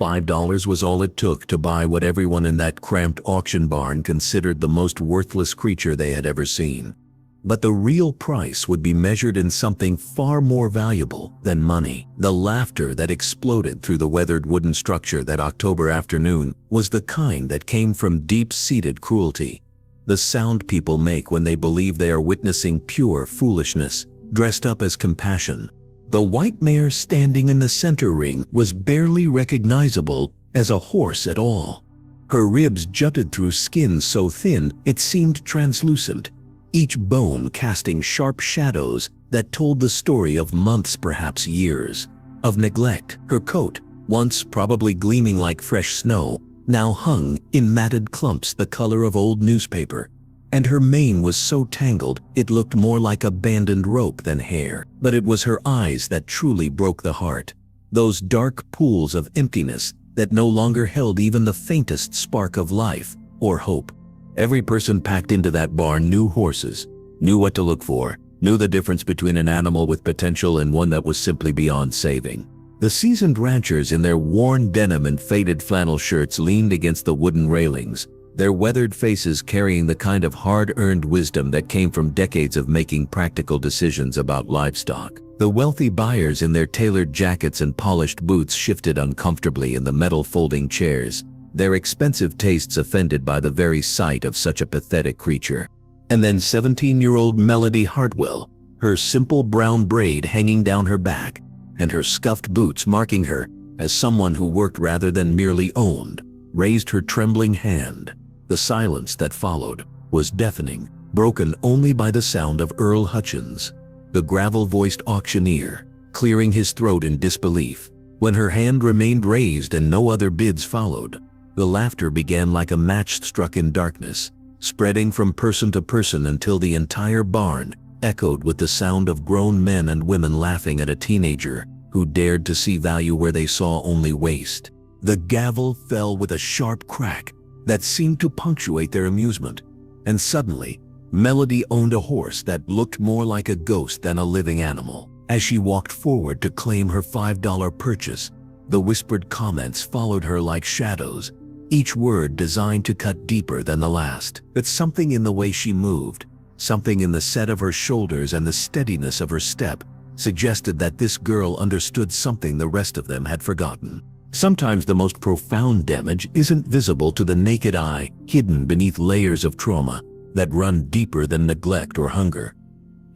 $5 was all it took to buy what everyone in that cramped auction barn considered the most worthless creature they had ever seen. But the real price would be measured in something far more valuable than money. The laughter that exploded through the weathered wooden structure that October afternoon was the kind that came from deep-seated cruelty. The sound people make when they believe they are witnessing pure foolishness, dressed up as compassion. The white mare standing in the center ring was barely recognizable as a horse at all. Her ribs jutted through skin so thin it seemed translucent, each bone casting sharp shadows that told the story of months, perhaps years, of neglect. Her coat, once probably gleaming like fresh snow, now hung in matted clumps the color of old newspaper, and her mane was so tangled it looked more like abandoned rope than hair. But it was her eyes that truly broke the heart, those dark pools of emptiness that no longer held even the faintest spark of life or hope. Every person packed into that barn knew horses, knew what to look for, knew the difference between an animal with potential and one that was simply beyond saving. The seasoned ranchers in their worn denim and faded flannel shirts leaned against the wooden railings, their weathered faces carrying the kind of hard-earned wisdom that came from decades of making practical decisions about livestock. The wealthy buyers in their tailored jackets and polished boots shifted uncomfortably in the metal folding chairs, their expensive tastes offended by the very sight of such a pathetic creature. And then 17-year-old Melody Hartwell, her simple brown braid hanging down her back, and her scuffed boots marking her as someone who worked rather than merely owned, raised her trembling hand. The silence that followed was deafening, broken only by the sound of Earl Hutchins, the gravel-voiced auctioneer, clearing his throat in disbelief. When her hand remained raised and no other bids followed, the laughter began like a match struck in darkness, spreading from person to person until the entire barn echoed with the sound of grown men and women laughing at a teenager who dared to see value where they saw only waste. The gavel fell with a sharp crack that seemed to punctuate their amusement, and suddenly, Melody owned a horse that looked more like a ghost than a living animal. As she walked forward to claim her $5 purchase, the whispered comments followed her like shadows, each word designed to cut deeper than the last. But something in the way she moved, something in the set of her shoulders and the steadiness of her step, suggested that this girl understood something the rest of them had forgotten. Sometimes the most profound damage isn't visible to the naked eye, hidden beneath layers of trauma that run deeper than neglect or hunger.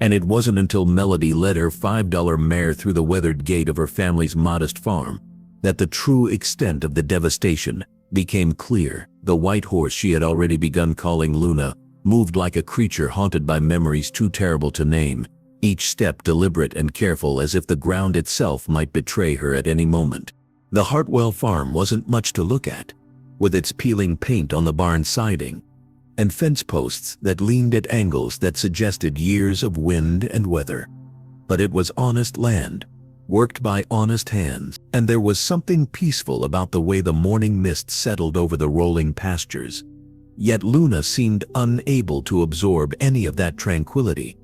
And it wasn't until Melody led her $5 mare through the weathered gate of her family's modest farm that the true extent of the devastation became clear. The white horse she had already begun calling Luna moved like a creature haunted by memories too terrible to name, each step deliberate and careful as if the ground itself might betray her at any moment. The Hartwell farm wasn't much to look at, with its peeling paint on the barn siding and fence posts that leaned at angles that suggested years of wind and weather. But it was honest land, worked by honest hands, and there was something peaceful about the way the morning mist settled over the rolling pastures. Yet Luna seemed unable to absorb any of that tranquility,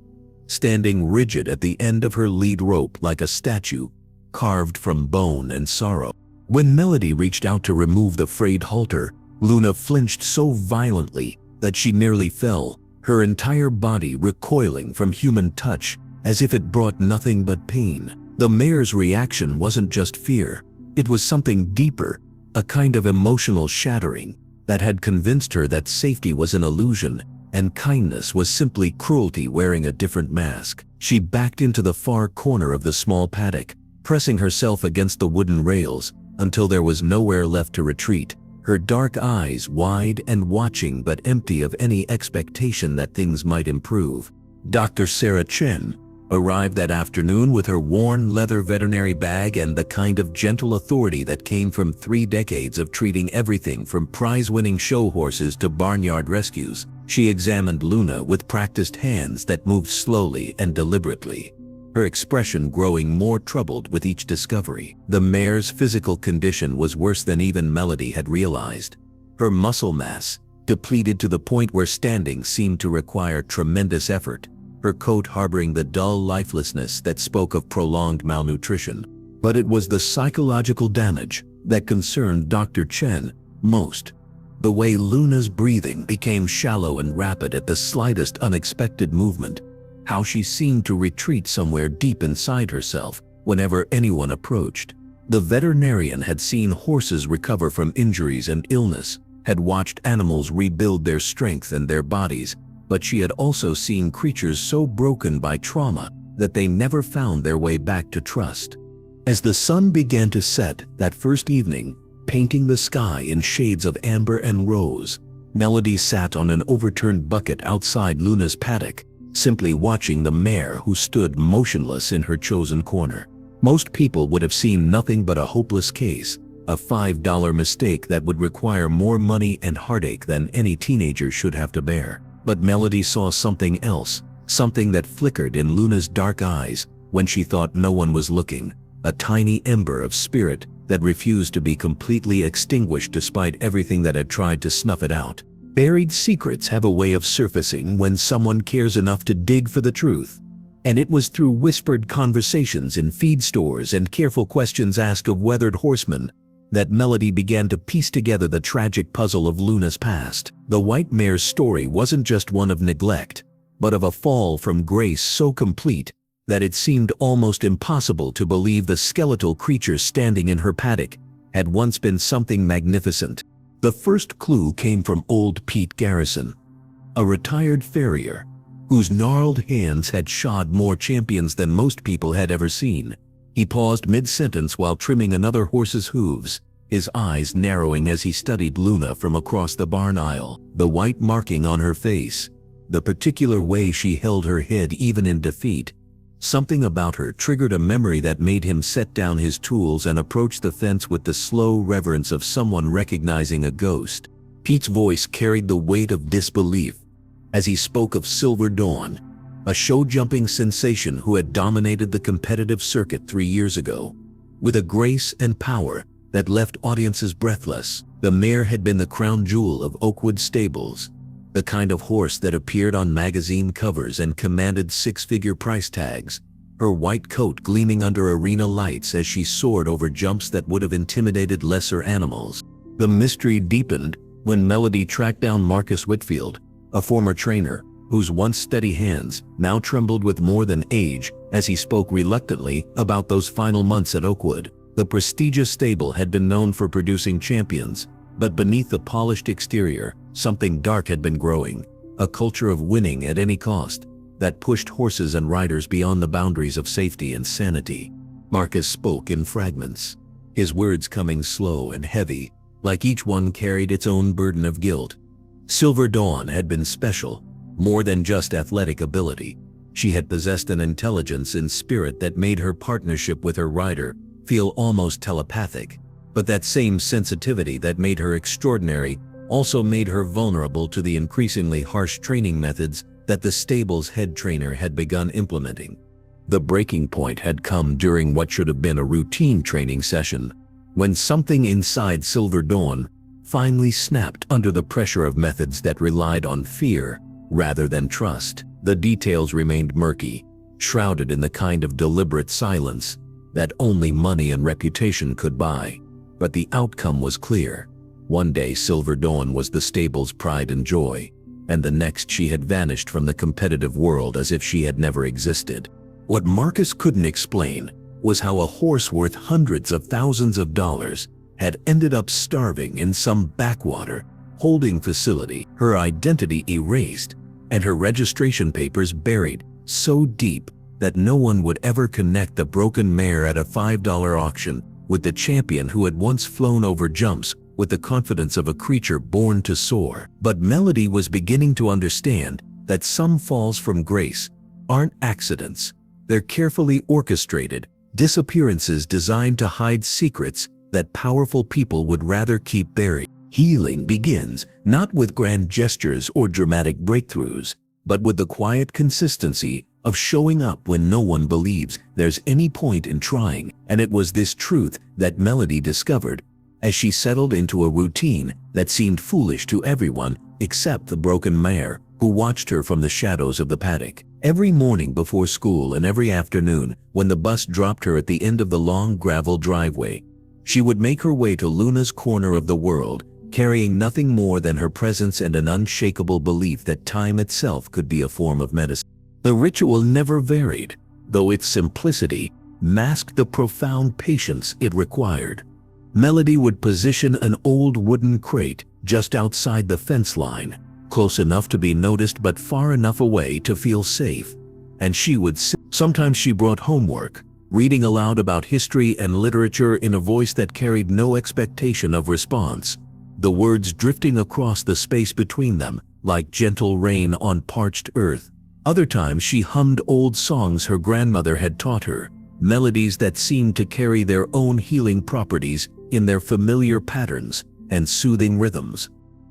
standing rigid at the end of her lead rope like a statue carved from bone and sorrow. When Melody reached out to remove the frayed halter, Luna flinched so violently that she nearly fell, her entire body recoiling from human touch as if it brought nothing but pain. The mare's reaction wasn't just fear, it was something deeper, a kind of emotional shattering that had convinced her that safety was an illusion and kindness was simply cruelty wearing a different mask. She backed into the far corner of the small paddock, pressing herself against the wooden rails until there was nowhere left to retreat, her dark eyes wide and watching but empty of any expectation that things might improve. Dr. Sarah Chen arrived that afternoon with her worn leather veterinary bag and the kind of gentle authority that came from 3 decades of treating everything from prize-winning show horses to barnyard rescues. She examined Luna with practiced hands that moved slowly and deliberately, her expression growing more troubled with each discovery. The mare's physical condition was worse than even Melody had realized. Her muscle mass, depleted to the point where standing seemed to require tremendous effort, her coat harboring the dull lifelessness that spoke of prolonged malnutrition. But it was the psychological damage, that concerned Dr. Chen most. The way Luna's breathing became shallow and rapid at the slightest unexpected movement, how she seemed to retreat somewhere deep inside herself whenever anyone approached. The veterinarian had seen horses recover from injuries and illness, had watched animals rebuild their strength and their bodies, but she had also seen creatures so broken by trauma that they never found their way back to trust. As the sun began to set that first evening, painting the sky in shades of amber and rose, Melody sat on an overturned bucket outside Luna's paddock, simply watching the mare who stood motionless in her chosen corner. Most people would have seen nothing but a hopeless case, a $5 mistake that would require more money and heartache than any teenager should have to bear. But Melody saw something else, something that flickered in Luna's dark eyes when she thought no one was looking, a tiny ember of spirit that refused to be completely extinguished despite everything that had tried to snuff it out. Buried secrets have a way of surfacing when someone cares enough to dig for the truth. And it was through whispered conversations in feed stores and careful questions asked of weathered horsemen that Melody began to piece together the tragic puzzle of Luna's past. The white mare's story wasn't just one of neglect, but of a fall from grace so complete that it seemed almost impossible to believe the skeletal creature standing in her paddock had once been something magnificent. The first clue came from old Pete Garrison, a retired farrier whose gnarled hands had shod more champions than most people had ever seen. He paused mid-sentence while trimming another horse's hooves, his eyes narrowing as he studied Luna from across the barn aisle. The white marking on her face, the particular way she held her head even in defeat. Something about her triggered a memory that made him set down his tools and approach the fence with the slow reverence of someone recognizing a ghost. Pete's voice carried the weight of disbelief as he spoke of Silver Dawn, a show-jumping sensation who had dominated the competitive circuit 3 years ago. With a grace and power that left audiences breathless, the mare had been the crown jewel of Oakwood stables, the kind of horse that appeared on magazine covers and commanded six-figure price tags, her white coat gleaming under arena lights as she soared over jumps that would have intimidated lesser animals. The mystery deepened when Melody tracked down Marcus Whitfield, a former trainer, whose once steady hands now trembled with more than age as he spoke reluctantly about those final months at Oakwood. The prestigious stable had been known for producing champions, but beneath the polished exterior, something dark had been growing, a culture of winning at any cost that pushed horses and riders beyond the boundaries of safety and sanity. Marcus spoke in fragments, his words coming slow and heavy, like each one carried its own burden of guilt. Silver Dawn had been special, more than just athletic ability. She had possessed an intelligence and spirit that made her partnership with her rider feel almost telepathic. But that same sensitivity that made her extraordinary also made her vulnerable to the increasingly harsh training methods that the stable's head trainer had begun implementing. The breaking point had come during what should have been a routine training session, when something inside Silver Dawn finally snapped under the pressure of methods that relied on fear rather than trust. The details remained murky, shrouded in the kind of deliberate silence that only money and reputation could buy. But the outcome was clear. One day Silver Dawn was the stable's pride and joy, and the next she had vanished from the competitive world as if she had never existed. What Marcus couldn't explain was how a horse worth hundreds of thousands of dollars had ended up starving in some backwater holding facility, her identity erased, and her registration papers buried so deep that no one would ever connect the broken mare at a $5 auction with the champion who had once flown over jumps with the confidence of a creature born to soar. But Melody was beginning to understand that some falls from grace aren't accidents. They're carefully orchestrated disappearances designed to hide secrets that powerful people would rather keep buried. Healing begins not with grand gestures or dramatic breakthroughs, but with the quiet consistency of showing up when no one believes there's any point in trying. And it was this truth that Melody discovered as she settled into a routine that seemed foolish to everyone except the broken mare who watched her from the shadows of the paddock. Every morning before school and every afternoon when the bus dropped her at the end of the long gravel driveway, She would make her way to Luna's corner of the world, carrying nothing more than her presence and an unshakable belief that time itself could be a form of medicine. The ritual never varied, though its simplicity masked the profound patience it required. Melody would position an old wooden crate just outside the fence line, close enough to be noticed but far enough away to feel safe. And she would sit. Sometimes she brought homework, reading aloud about history and literature in a voice that carried no expectation of response, the words drifting across the space between them like gentle rain on parched earth. Other times she hummed old songs her grandmother had taught her, melodies that seemed to carry their own healing properties in their familiar patterns and soothing rhythms.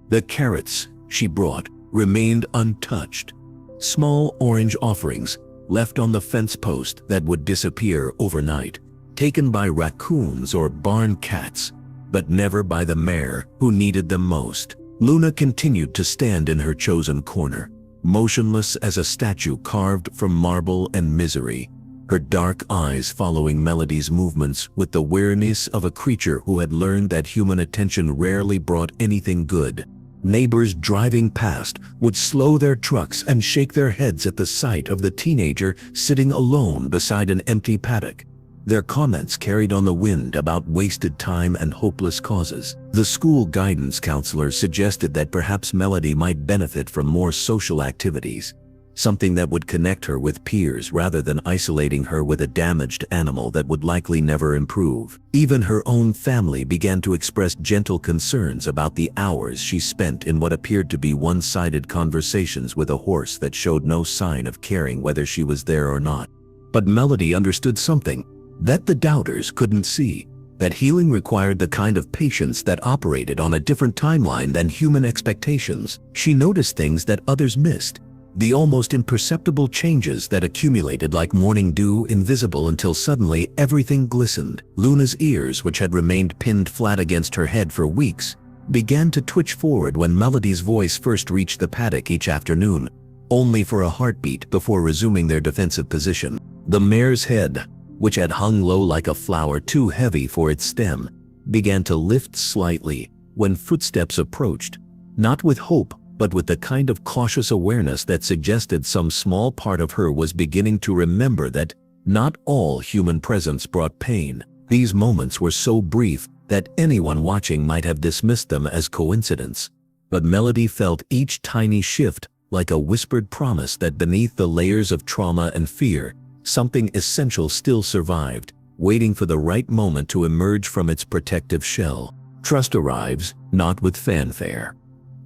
The carrots she brought remained untouched, small orange offerings left on the fence post that would disappear overnight, taken by raccoons or barn cats, but never by the mare who needed them most. Luna continued to stand in her chosen corner, motionless as a statue carved from marble and misery, her dark eyes following Melody's movements with the wariness of a creature who had learned that human attention rarely brought anything good. Neighbors driving past would slow their trucks and shake their heads at the sight of the teenager sitting alone beside an empty paddock. Their comments carried on the wind about wasted time and hopeless causes. The school guidance counselor suggested that perhaps Melody might benefit from more social activities, something that would connect her with peers rather than isolating her with a damaged animal that would likely never improve. Even her own family began to express gentle concerns about the hours she spent in what appeared to be one-sided conversations with a horse that showed no sign of caring whether she was there or not. But Melody understood something that the doubters couldn't see, that healing required the kind of patience that operated on a different timeline than human expectations. She noticed things that others missed, the almost imperceptible changes that accumulated like morning dew, invisible until suddenly everything glistened. Luna's ears, which had remained pinned flat against her head for weeks, began to twitch forward when Melody's voice first reached the paddock each afternoon, only for a heartbeat before resuming their defensive position. The mare's head, which had hung low like a flower too heavy for its stem, began to lift slightly when footsteps approached, not with hope, but with the kind of cautious awareness that suggested some small part of her was beginning to remember that not all human presence brought pain. These moments were so brief that anyone watching might have dismissed them as coincidence. But Melody felt each tiny shift like a whispered promise that beneath the layers of trauma and fear, something essential still survived, waiting for the right moment to emerge from its protective shell. Trust arrives, not with fanfare,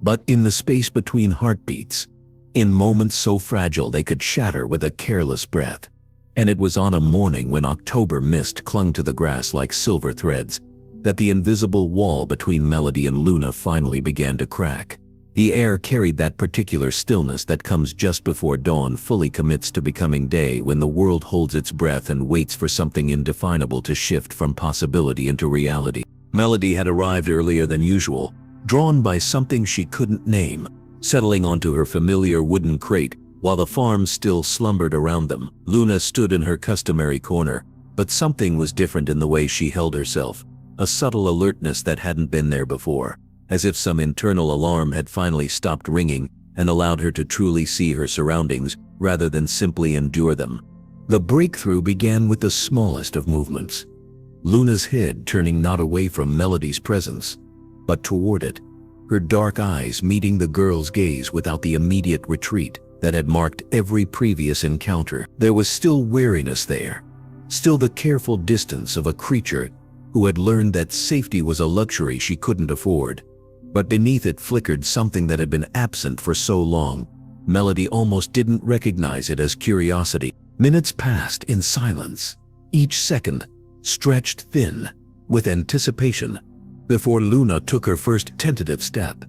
but in the space between heartbeats, in moments so fragile they could shatter with a careless breath. And it was on a morning when October mist clung to the grass like silver threads that the invisible wall between Melody and Luna finally began to crack. The air carried that particular stillness that comes just before dawn fully commits to becoming day, when the world holds its breath and waits for something indefinable to shift from possibility into reality. Melody had arrived earlier than usual, drawn by something she couldn't name, settling onto her familiar wooden crate while the farm still slumbered around them. Luna stood in her customary corner, but something was different in the way she held herself, a subtle alertness that hadn't been there before, as if some internal alarm had finally stopped ringing and allowed her to truly see her surroundings rather than simply endure them. The breakthrough began with the smallest of movements, Luna's head turning not away from Melody's presence, but toward it, her dark eyes meeting the girl's gaze without the immediate retreat that had marked every previous encounter. There was still wariness there, still the careful distance of a creature who had learned that safety was a luxury she couldn't afford. But beneath it flickered something that had been absent for so long, Melody almost didn't recognize it as curiosity. Minutes passed in silence, each second stretched thin with anticipation, before Luna took her first tentative step,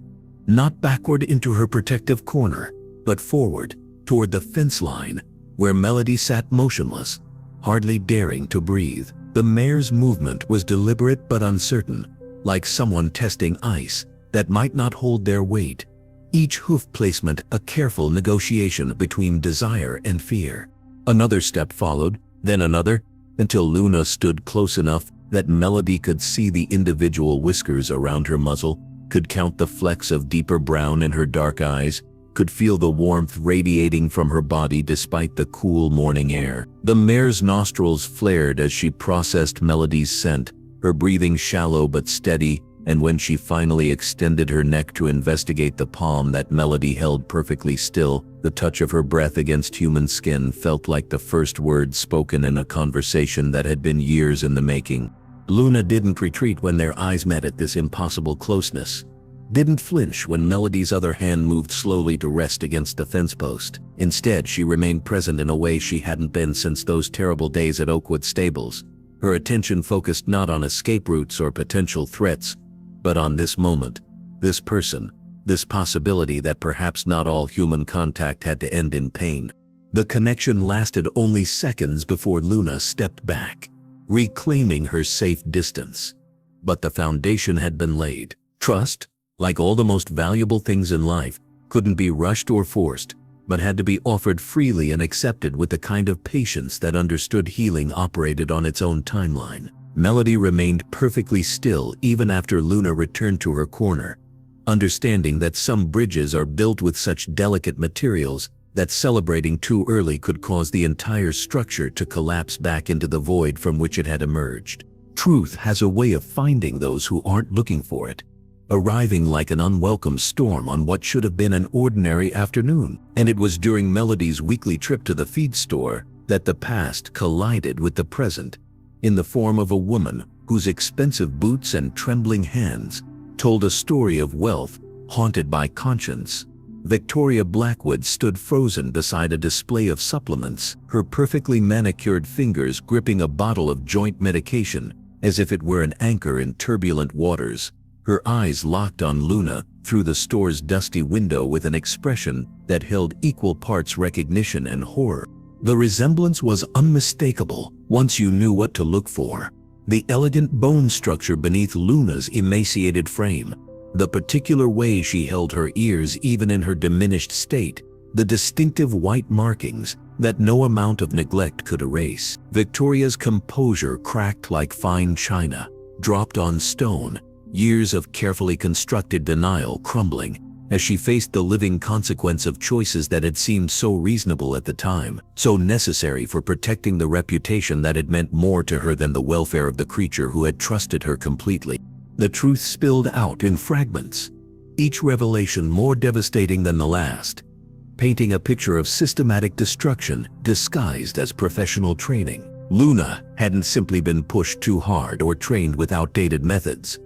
not backward into her protective corner, but forward toward the fence line, where Melody sat motionless, hardly daring to breathe. The mare's movement was deliberate but uncertain, like someone testing ice that might not hold their weight, each hoof placement a careful negotiation between desire and fear. Another step followed, then another, until Luna stood close enough that Melody could see the individual whiskers around her muzzle, could count the flecks of deeper brown in her dark eyes, could feel the warmth radiating from her body despite the cool morning air. The mare's nostrils flared as she processed Melody's scent, her breathing shallow but steady, and when she finally extended her neck to investigate the palm that Melody held perfectly still, the touch of her breath against human skin felt like the first word spoken in a conversation that had been years in the making. Luna didn't retreat when their eyes met at this impossible closeness. Didn't flinch when Melody's other hand moved slowly to rest against the fence post. Instead, she remained present in a way she hadn't been since those terrible days at Oakwood Stables. Her attention focused not on escape routes or potential threats, but on this moment, this person, this possibility that perhaps not all human contact had to end in pain. The connection lasted only seconds before Luna stepped back, reclaiming her safe distance. But the foundation had been laid. Trust, like all the most valuable things in life, couldn't be rushed or forced, but had to be offered freely and accepted with the kind of patience that understood healing operated on its own timeline. Melody remained perfectly still even after Luna returned to her corner, understanding that some bridges are built with such delicate materials that celebrating too early could cause the entire structure to collapse back into the void from which it had emerged. Truth has a way of finding those who aren't looking for it, arriving like an unwelcome storm on what should have been an ordinary afternoon. And it was during Melody's weekly trip to the feed store that the past collided with the present, in the form of a woman whose expensive boots and trembling hands told a story of wealth haunted by conscience. Victoria Blackwood stood frozen beside a display of supplements, her perfectly manicured fingers gripping a bottle of joint medication as if it were an anchor in turbulent waters. Her eyes locked on Luna through the store's dusty window with an expression that held equal parts recognition and horror. The resemblance was unmistakable once you knew what to look for. The elegant bone structure beneath Luna's emaciated frame, the particular way she held her ears even in her diminished state, the distinctive white markings that no amount of neglect could erase. Victoria's composure cracked like fine china, dropped on stone, years of carefully constructed denial crumbling, as she faced the living consequence of choices that had seemed so reasonable at the time, so necessary for protecting the reputation that had meant more to her than the welfare of the creature who had trusted her completely. The truth spilled out in fragments, each revelation more devastating than the last, painting a picture of systematic destruction disguised as professional training. Luna hadn't simply been pushed too hard or trained with outdated methods.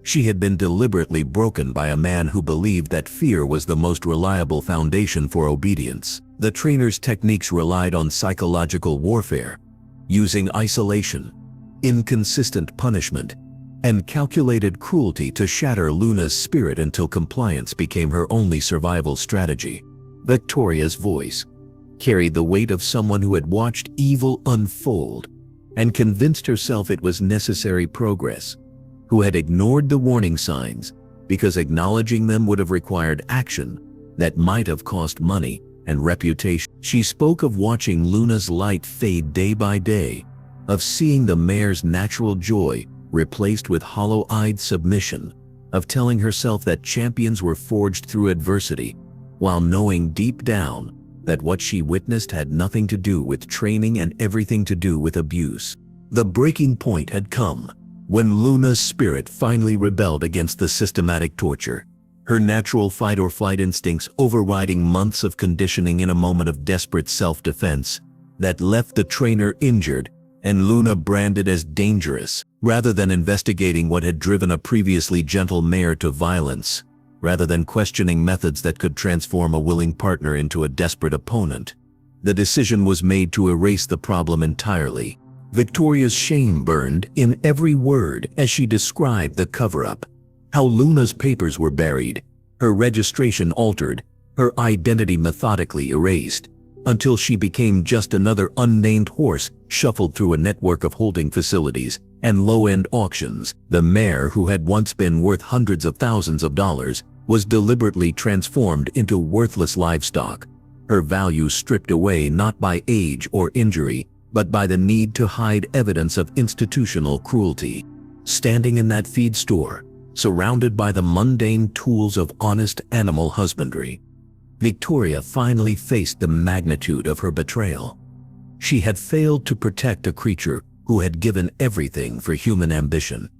She had been deliberately broken by a man who believed that fear was the most reliable foundation for obedience. The trainer's techniques relied on psychological warfare, using isolation, inconsistent punishment, and calculated cruelty to shatter Luna's spirit until compliance became her only survival strategy. Victoria's voice carried the weight of someone who had watched evil unfold and convinced herself it was necessary progress, who had ignored the warning signs because acknowledging them would have required action that might have cost money and reputation. She spoke of watching Luna's light fade day by day, of seeing the mare's natural joy replaced with hollow-eyed submission, of telling herself that champions were forged through adversity, while knowing deep down that what she witnessed had nothing to do with training and everything to do with abuse. The breaking point had come when Luna's spirit finally rebelled against the systematic torture, her natural fight-or-flight instincts overriding months of conditioning in a moment of desperate self-defense that left the trainer injured and Luna branded as dangerous. Rather than investigating what had driven a previously gentle mare to violence, rather than questioning methods that could transform a willing partner into a desperate opponent, the decision was made to erase the problem entirely. Victoria's shame burned in every word as she described the cover-up, how Luna's papers were buried, her registration altered, her identity methodically erased, until she became just another unnamed horse shuffled through a network of holding facilities and low-end auctions. The mare, who had once been worth hundreds of thousands of dollars, was deliberately transformed into worthless livestock, her value stripped away not by age or injury, but by the need to hide evidence of institutional cruelty. Standing in that feed store, surrounded by the mundane tools of honest animal husbandry, Victoria finally faced the magnitude of her betrayal. She had failed to protect a creature who had given everything for human ambition,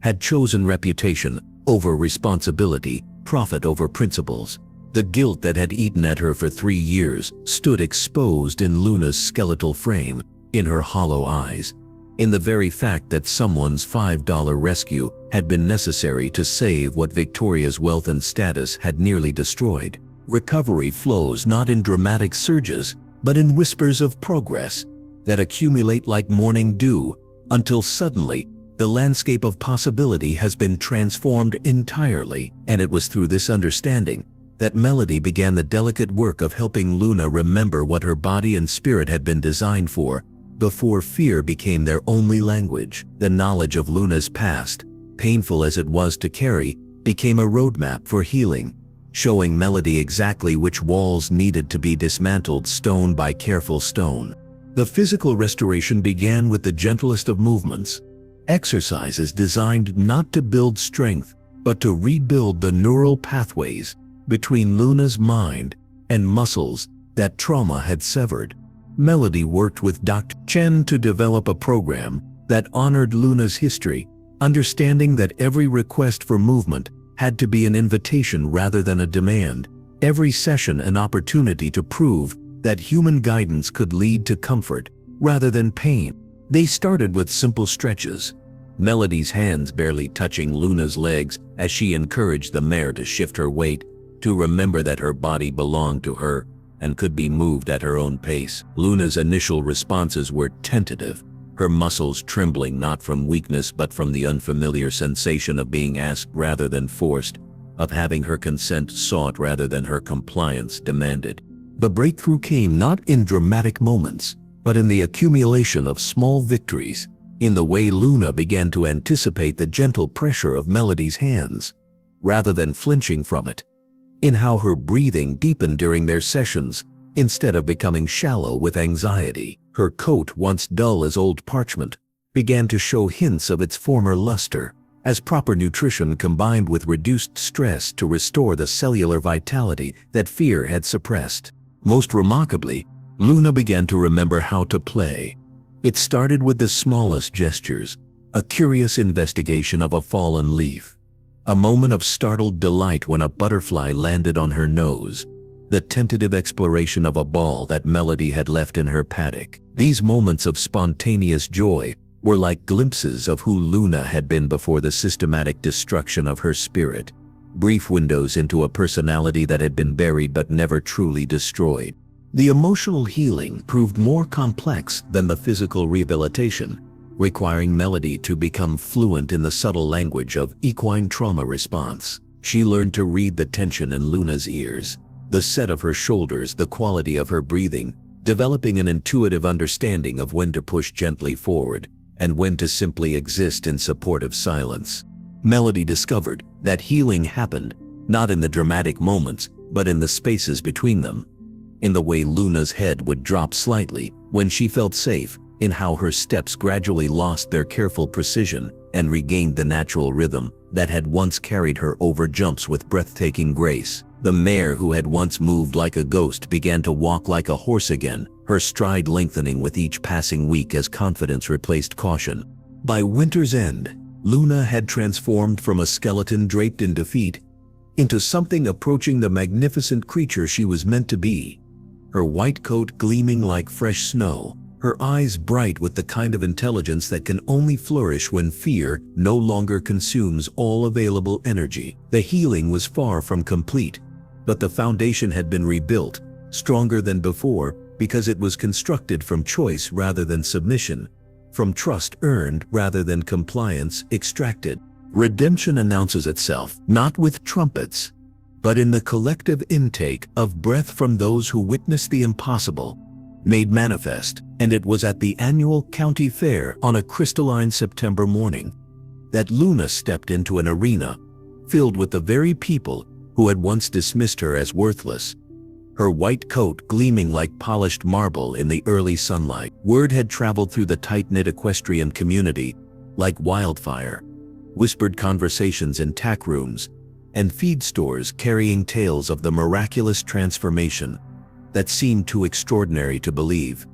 had chosen reputation over responsibility, profit over principles. The guilt that had eaten at her for 3 years stood exposed in Luna's skeletal frame, in her hollow eyes, in the very fact that someone's $5 rescue had been necessary to save what Victoria's wealth and status had nearly destroyed. Recovery flows not in dramatic surges, but in whispers of progress that accumulate like morning dew, until suddenly the landscape of possibility has been transformed entirely. And it was through this understanding that Melody began the delicate work of helping Luna remember what her body and spirit had been designed for, before fear became their only language. The knowledge of Luna's past, painful as it was to carry, became a roadmap for healing, showing Melody exactly which walls needed to be dismantled stone by careful stone. The physical restoration began with the gentlest of movements, exercises designed not to build strength, but to rebuild the neural pathways between Luna's mind and muscles that trauma had severed. Melody worked with Dr. Chen to develop a program that honored Luna's history, understanding that every request for movement had to be an invitation rather than a demand, every session an opportunity to prove that human guidance could lead to comfort rather than pain. They started with simple stretches, Melody's hands barely touching Luna's legs as she encouraged the mare to shift her weight, to remember that her body belonged to her and could be moved at her own pace. Luna's initial responses were tentative, her muscles trembling not from weakness but from the unfamiliar sensation of being asked rather than forced, of having her consent sought rather than her compliance demanded. The breakthrough came not in dramatic moments, but in the accumulation of small victories, in the way Luna began to anticipate the gentle pressure of Melody's hands, rather than flinching from it, in how her breathing deepened during their sessions, instead of becoming shallow with anxiety. Her coat, once dull as old parchment, began to show hints of its former luster, as proper nutrition combined with reduced stress to restore the cellular vitality that fear had suppressed. Most remarkably, Luna began to remember how to play. It started with the smallest gestures, a curious investigation of a fallen leaf, a moment of startled delight when a butterfly landed on her nose, the tentative exploration of a ball that Melody had left in her paddock. These moments of spontaneous joy were like glimpses of who Luna had been before the systematic destruction of her spirit, brief windows into a personality that had been buried but never truly destroyed. The emotional healing proved more complex than the physical rehabilitation, requiring Melody to become fluent in the subtle language of equine trauma response. She learned to read the tension in Luna's ears, the set of her shoulders, the quality of her breathing, developing an intuitive understanding of when to push gently forward and when to simply exist in supportive silence. Melody discovered that healing happened not in the dramatic moments, but in the spaces between them, in the way Luna's head would drop slightly when she felt safe, in how her steps gradually lost their careful precision and regained the natural rhythm that had once carried her over jumps with breathtaking grace. The mare who had once moved like a ghost began to walk like a horse again, her stride lengthening with each passing week as confidence replaced caution. By winter's end, Luna had transformed from a skeleton draped in defeat into something approaching the magnificent creature she was meant to be. Her white coat gleaming like fresh snow, her eyes bright with the kind of intelligence that can only flourish when fear no longer consumes all available energy. The healing was far from complete, but the foundation had been rebuilt, stronger than before, because it was constructed from choice rather than submission, from trust earned rather than compliance extracted. Redemption announces itself not with trumpets, but in the collective intake of breath from those who witnessed the impossible made manifest. And it was at the annual county fair on a crystalline September morning that Luna stepped into an arena filled with the very people who had once dismissed her as worthless, her white coat gleaming like polished marble in the early sunlight. Word had traveled through the tight-knit equestrian community like wildfire. Whispered conversations in tack rooms and feed stores carrying tales of the miraculous transformation that seemed too extraordinary to believe,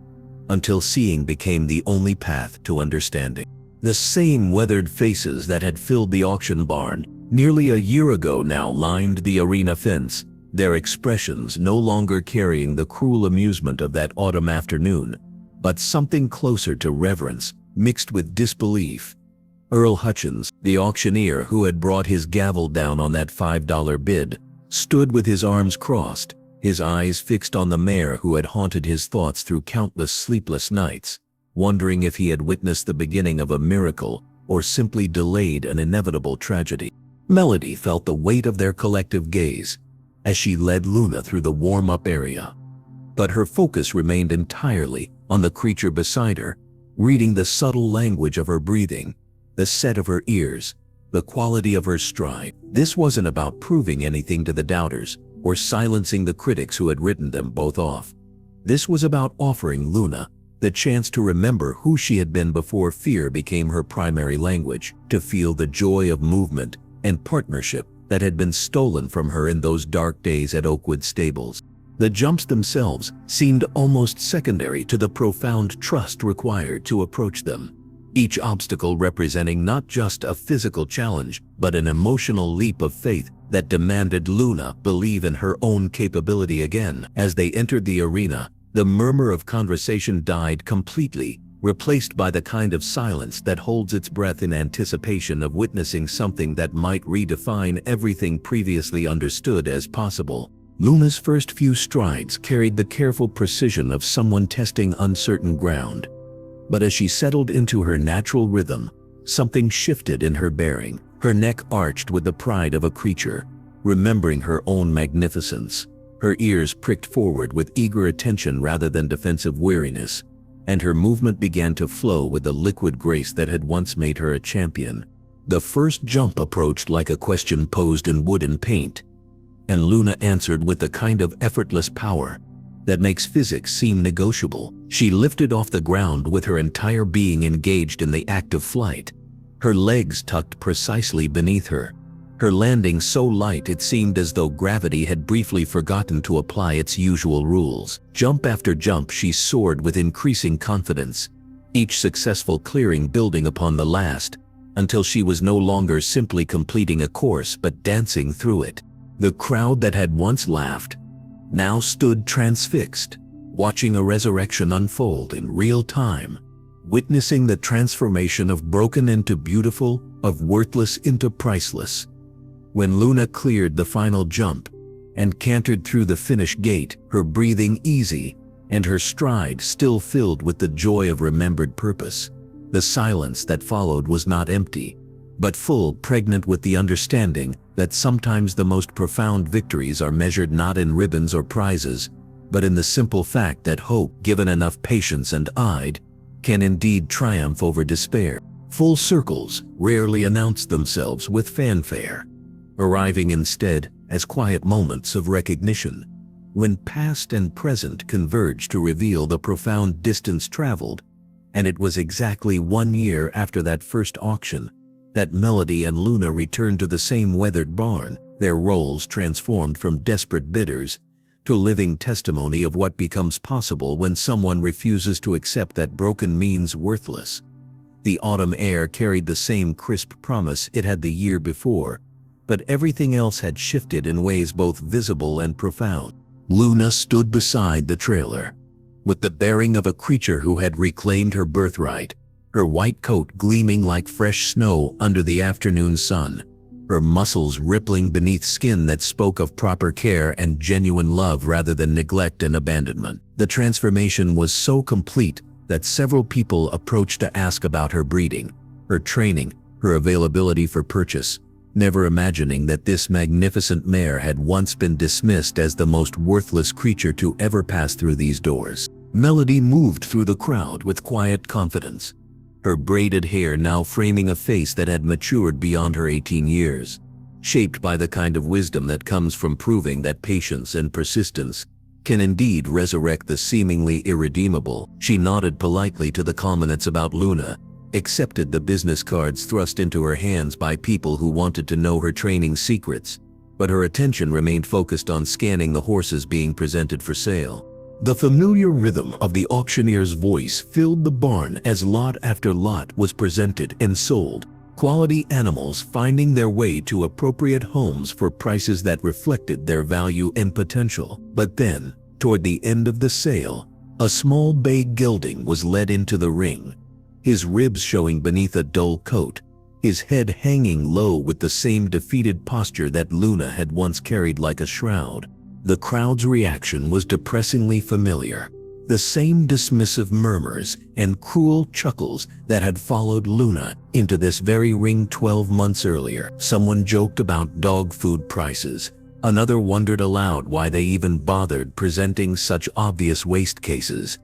until seeing became the only path to understanding. The same weathered faces that had filled the auction barn nearly a year ago now lined the arena fence, their expressions no longer carrying the cruel amusement of that autumn afternoon, but something closer to reverence, mixed with disbelief. Earl Hutchins, the auctioneer who had brought his gavel down on that $5 bid, stood with his arms crossed, his eyes fixed on the mare who had haunted his thoughts through countless sleepless nights, wondering if he had witnessed the beginning of a miracle or simply delayed an inevitable tragedy. Melody felt the weight of their collective gaze as she led Luna through the warm-up area. But her focus remained entirely on the creature beside her, reading the subtle language of her breathing, the set of her ears, the quality of her stride. This wasn't about proving anything to the doubters or silencing the critics who had written them both off. This was about offering Luna the chance to remember who she had been before fear became her primary language, to feel the joy of movement and partnership that had been stolen from her in those dark days at Oakwood Stables. The jumps themselves seemed almost secondary to the profound trust required to approach them, each obstacle representing not just a physical challenge, but an emotional leap of faith that demanded Luna believe in her own capability again. As they entered the arena, the murmur of conversation died completely, replaced by the kind of silence that holds its breath in anticipation of witnessing something that might redefine everything previously understood as possible. Luna's first few strides carried the careful precision of someone testing uncertain ground. But as she settled into her natural rhythm, something shifted in her bearing. Her neck arched with the pride of a creature, remembering her own magnificence. Her ears pricked forward with eager attention rather than defensive weariness, and her movement began to flow with the liquid grace that had once made her a champion. The first jump approached like a question posed in wood and paint, and Luna answered with the kind of effortless power that makes physics seem negotiable. She lifted off the ground with her entire being engaged in the act of flight, her legs tucked precisely beneath her, her landing so light it seemed as though gravity had briefly forgotten to apply its usual rules. Jump after jump she soared with increasing confidence, each successful clearing building upon the last, until she was no longer simply completing a course but dancing through it. The crowd that had once laughed now stood transfixed, watching a resurrection unfold in real time, witnessing the transformation of broken into beautiful, of worthless into priceless. When Luna cleared the final jump and cantered through the finish gate, her breathing easy and her stride still filled with the joy of remembered purpose, the silence that followed was not empty, but full, pregnant with the understanding that sometimes the most profound victories are measured not in ribbons or prizes, but in the simple fact that hope, given enough patience and eyed, can indeed triumph over despair. Full circles rarely announce themselves with fanfare, arriving instead as quiet moments of recognition, when past and present converge to reveal the profound distance traveled. And it was exactly 1 year after that first auction that Melody and Luna returned to the same weathered barn, their roles transformed from desperate bidders to living testimony of what becomes possible when someone refuses to accept that broken means worthless. The autumn air carried the same crisp promise it had the year before, but everything else had shifted in ways both visible and profound. Luna stood beside the trailer, with the bearing of a creature who had reclaimed her birthright, her white coat gleaming like fresh snow under the afternoon sun, her muscles rippling beneath skin that spoke of proper care and genuine love rather than neglect and abandonment. The transformation was so complete that several people approached to ask about her breeding, her training, her availability for purchase, never imagining that this magnificent mare had once been dismissed as the most worthless creature to ever pass through these doors. Melody moved through the crowd with quiet confidence, her braided hair now framing a face that had matured beyond her 18 years, shaped by the kind of wisdom that comes from proving that patience and persistence can indeed resurrect the seemingly irredeemable. She nodded politely to the comments about Luna, accepted the business cards thrust into her hands by people who wanted to know her training secrets, but her attention remained focused on scanning the horses being presented for sale. The familiar rhythm of the auctioneer's voice filled the barn as lot after lot was presented and sold, quality animals finding their way to appropriate homes for prices that reflected their value and potential. But then, toward the end of the sale, a small bay gelding was led into the ring, his ribs showing beneath a dull coat, his head hanging low with the same defeated posture that Luna had once carried like a shroud. The crowd's reaction was depressingly familiar. The same dismissive murmurs and cruel chuckles that had followed Luna into this very ring 12 months earlier. Someone joked about dog food prices. Another wondered aloud why they even bothered presenting such obvious waste cases.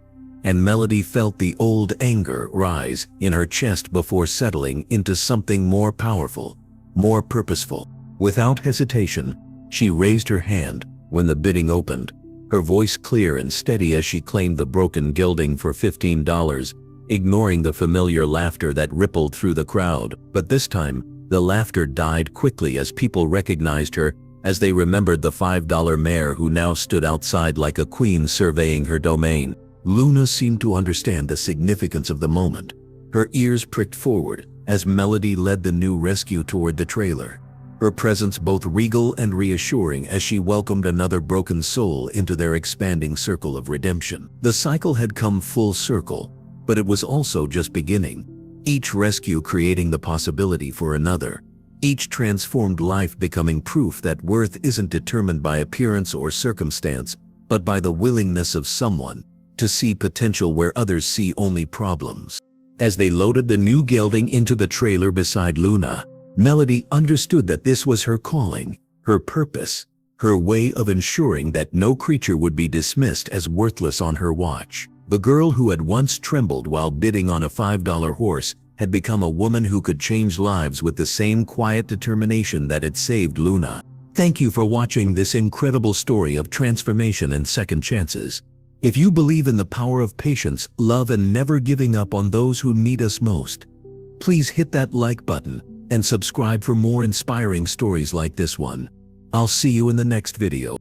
And Melody felt the old anger rise in her chest before settling into something more powerful, more purposeful. Without hesitation, she raised her hand when the bidding opened, her voice clear and steady as she claimed the broken gelding for $15, ignoring the familiar laughter that rippled through the crowd. But this time, the laughter died quickly as people recognized her, as they remembered the $5 mare who now stood outside like a queen surveying her domain. Luna seemed to understand the significance of the moment. Her ears pricked forward as Melody led the new rescue toward the trailer, her presence both regal and reassuring as she welcomed another broken soul into their expanding circle of redemption. The cycle had come full circle, but it was also just beginning, each rescue creating the possibility for another, each transformed life becoming proof that worth isn't determined by appearance or circumstance, but by the willingness of someone to see potential where others see only problems. As they loaded the new gelding into the trailer beside Luna, Melody understood that this was her calling, her purpose, her way of ensuring that no creature would be dismissed as worthless on her watch. The girl who had once trembled while bidding on a $5 horse had become a woman who could change lives with the same quiet determination that had saved Luna. Thank you for watching this incredible story of transformation and second chances. If you believe in the power of patience, love, and never giving up on those who need us most, please hit that like button and subscribe for more inspiring stories like this one. I'll see you in the next video.